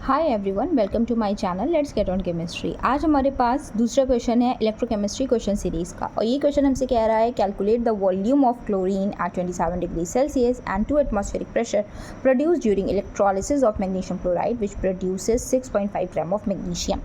Hi everyone, welcome to my channel let's get on chemistry. आज हमारे पास दूसरा question है इलेक्ट्रोकेमिस्ट्री क्वेश्चन सीरीज़ का, और ये क्वेश्चन हमसे कह रहा है calculate the volume of chlorine at 27 degree Celsius and 2 atmospheric pressure produce during electrolysis of magnesium chloride which produces 6.5 gram of magnesium.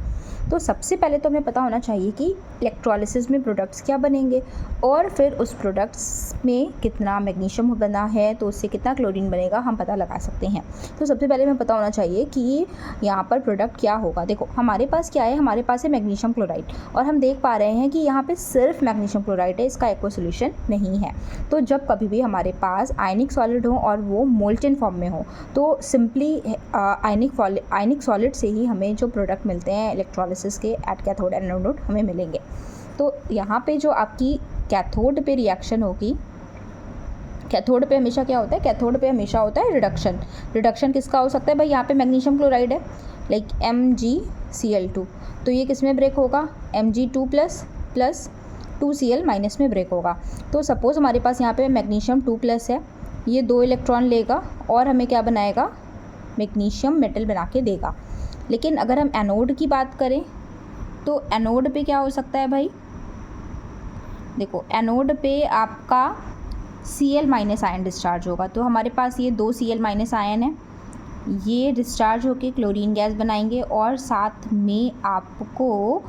तो सबसे पहले तो हमें पता होना चाहिए कि इलेक्ट्रोलिसिस में प्रोडक्ट्स क्या बनेंगे और फिर उस प्रोडक्ट्स में कितना मैग्नीशियम बना है तो उससे कितना क्लोरीन बनेगा हम पता लगा सकते हैं। तो सबसे पहले हमें पता होना चाहिए कि यहाँ पर प्रोडक्ट क्या होगा। देखो हमारे पास क्या है, हमारे पास है मैग्नीशियम क्लोराइड, और हम देख पा रहे हैं कि यहाँ पे सिर्फ मैग्नीशियम क्लोराइड है, इसका एक्वा सॉल्यूशन नहीं है। तो जब कभी भी हमारे पास आयनिक सॉलिड हो और वो मोल्टेन फॉर्म में हो तो सिंपली आयनिक सॉलिड से ही हमें जो प्रोडक्ट मिलते हैं इलेक्ट्रोलिसिस के एट कैथोड एंड एनोड हमें मिलेंगे। तो यहाँ पे जो आपकी कैथोड पे रिएक्शन होगी, कैथोड पे हमेशा क्या होता है, कैथोड पे हमेशा होता है रिडक्शन। रिडक्शन किसका हो सकता है भाई, यहाँ पे मैग्नीशियम क्लोराइड है लाइक MgCl2, तो ये किस में ब्रेक होगा, Mg2 प्लस 2Cl माइनस में ब्रेक होगा। तो सपोज़ हमारे पास यहाँ पे मैग्नीशियम 2+ है, ये 2 इलेक्ट्रॉन लेगा और हमें क्या बनाएगा, मैग्नीशियम मेटल बना के देगा। लेकिन अगर हम एनोड की बात करें तो एनोड पे क्या हो सकता है भाई, देखो एनोड पे आपका Cl- आयन डिस्चार्ज होगा। तो हमारे पास ये 2 Cl- आयन है, ये डिस्चार्ज होके क्लोरीन गैस बनाएंगे और साथ में आपको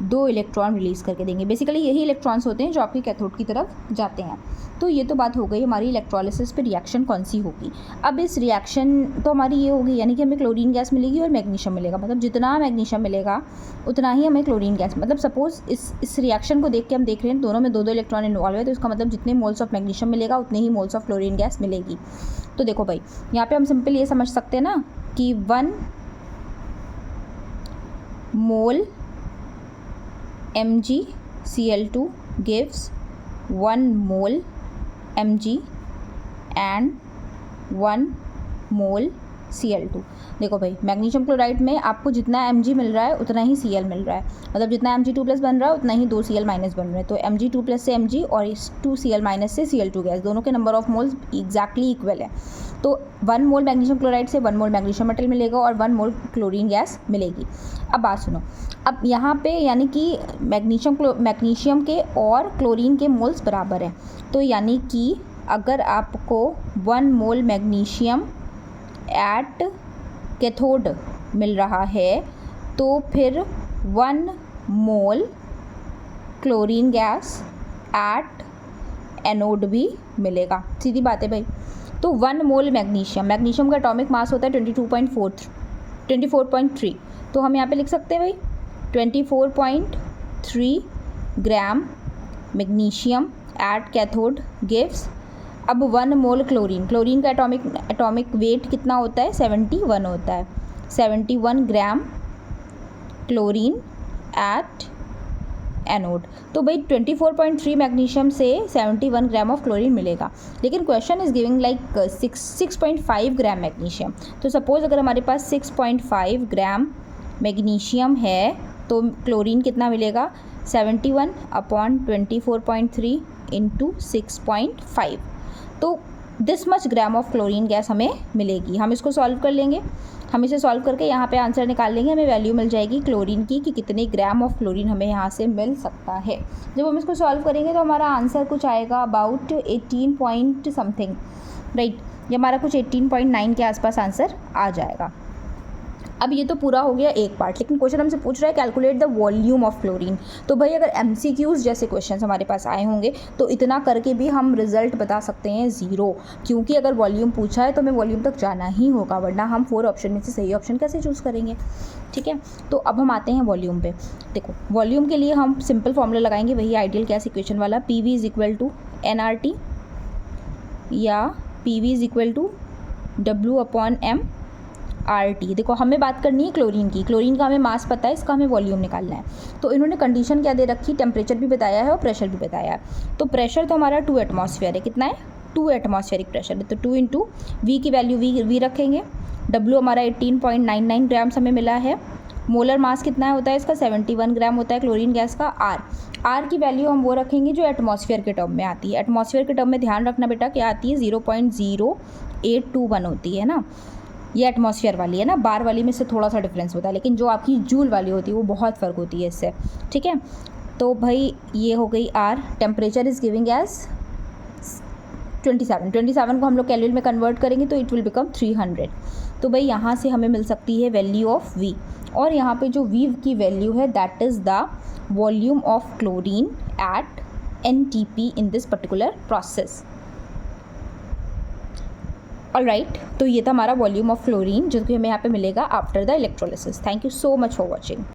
2 इलेक्ट्रॉन रिलीज़ करके देंगे। बेसिकली यही इलेक्ट्रॉन्स होते हैं जो आपके कैथोड की तरफ जाते हैं। तो ये तो बात हो गई हमारी इलेक्ट्रोलिसिस पे रिएक्शन कौन सी होगी। अब इस रिएक्शन तो हमारी ये होगी, यानी कि हमें क्लोरीन गैस मिलेगी और मैग्नीशियम मिलेगा, मतलब जितना मैग्नीशियम मिलेगा उतना ही हमें क्लोरीन गैस, मतलब सपोज़ इस रिएक्शन को देख के हम देख रहे हैं दोनों में 2 इलेक्ट्रॉन इन्वॉल्व है, तो इसका मतलब जितने मोल्स ऑफ मैग्नीशियम मिलेगा उतने ही मोल्स ऑफ क्लोरीन गैस मिलेगी। तो देखो भाई यहाँ पे हम सिंपल ये समझ सकते हैं ना कि 1 मोल MgCl2 gives 1 mole Mg and 1 mole Cl2। देखो भाई मैग्नीशियम क्लोराइड में आपको जितना Mg मिल रहा है उतना ही Cl मिल रहा है, मतलब जितना Mg2+ बन रहा है उतना ही 2 Cl- बन रहे हैं। तो Mg2+ से Mg और इस 2 Cl- से Cl2 गैस, दोनों के number of moles exactly equal है। तो 1 मोल मैग्नीशियम क्लोराइड से 1 मोल मैग्नीशियम मेटल मिलेगा और 1 मोल क्लोरीन गैस मिलेगी। अब बात सुनो, अब यहाँ पे यानी कि मैग्नीशियम के और क्लोरीन के मोल्स बराबर हैं, तो यानी कि अगर आपको 1 मोल मैग्नीशियम एट कैथोड मिल रहा है तो फिर 1 मोल क्लोरीन गैस एट एनोड भी मिलेगा। सीधी बात है भाई। तो 1 मोल मैग्नीशियम का एटॉमिक मास होता है 24.3, तो हम यहाँ पे लिख सकते हैं भाई 24.3 ग्राम मैग्नीशियम एट कैथोड गिव्स। अब 1 मोल क्लोरीन का एटॉमिक वेट कितना होता है, 71 होता है, 71 ग्राम क्लोरीन एट एनोड। तो भाई 24.3 मैग्नीशियम से 71 ग्राम ऑफ क्लोरीन मिलेगा। लेकिन question is giving like 6.5 gram magnesium. तो सपोज़ अगर हमारे पास 6.5 ग्राम मैग्नीशियम है तो क्लोरीन कितना मिलेगा, 71/24.3 इंटू 6.5, तो this much gram of chlorine gas हमें मिलेगी। हम इसको सॉल्व कर लेंगे, हम इसे सॉल्व करके यहाँ पे आंसर निकाल लेंगे, हमें वैल्यू मिल जाएगी क्लोरीन की कि कितने ग्राम ऑफ क्लोरीन हमें यहाँ से मिल सकता है। जब हम इसको सॉल्व करेंगे तो हमारा आंसर कुछ आएगा अबाउट 18 पॉइंट समथिंग, राइट, ये हमारा कुछ 18.9 के आसपास आंसर आ जाएगा। अब ये तो पूरा हो गया एक पार्ट, लेकिन क्वेश्चन हमसे पूछ रहा है calculate the volume of chlorine. तो भाई अगर MCQs जैसे क्वेश्चंस हमारे पास आए होंगे तो इतना करके भी हम रिजल्ट बता सकते हैं 0, क्योंकि अगर वॉल्यूम पूछा है तो हमें वॉल्यूम तक जाना ही होगा, वरना हम 4 ऑप्शन में से सही ऑप्शन कैसे चूज़ करेंगे। ठीक है, तो अब हम आते हैं वॉल्यूम पे। देखो वॉल्यूम के लिए हम सिंपल फॉर्मूला लगाएंगे, वही आइडियल गैस इक्वेशन वाला, PV = nRT या PV = W/m RT। देखो हमें बात करनी है क्लोरीन की, क्लोरीन का हमें मास पता है, इसका हमें वॉल्यूम निकालना है। तो इन्होंने कंडीशन क्या दे रखी, टेम्परेचर भी बताया है और प्रेशर भी बताया है। तो प्रेशर तो हमारा 2 एटमॉस्फेयर है, कितना है, 2 एटमॉस्फेरिक प्रेशर है, तो 2 इंटू V की वैल्यू V रखेंगे। W हमारा 18.99 ग्राम्स हमें मिला है। मोलर मास कितना होता है इसका, 71 ग्राम होता है क्लोरीन गैस का। R की वैल्यू हम वो रखेंगे जो एटमॉस्फेयर के टर्म में आती है। एटमॉस्फेयर के टर्म में ध्यान रखना बेटा क्या आती है, 0.0821 होती है ना। ये एटमॉस्फेयर वाली है ना, बार वाली में से थोड़ा सा डिफरेंस होता है, लेकिन जो आपकी जूल वाली होती है वो बहुत फ़र्क होती है इससे, ठीक है। तो भाई ये हो गई r, temperature is giving as 27 को हम लोग कैलोरी में कन्वर्ट करेंगे तो इट विल बिकम 300। तो भाई यहाँ से हमें मिल सकती है वैल्यू ऑफ वी, और यहाँ पे जो वी की वैल्यू है that is the volume of chlorine at NTP in this particular process. Alright, तो ये था हमारा वॉल्यूम ऑफ क्लोरीन जो कि हमें यहाँ पे मिलेगा after the electrolysis. Thank you so much for watching.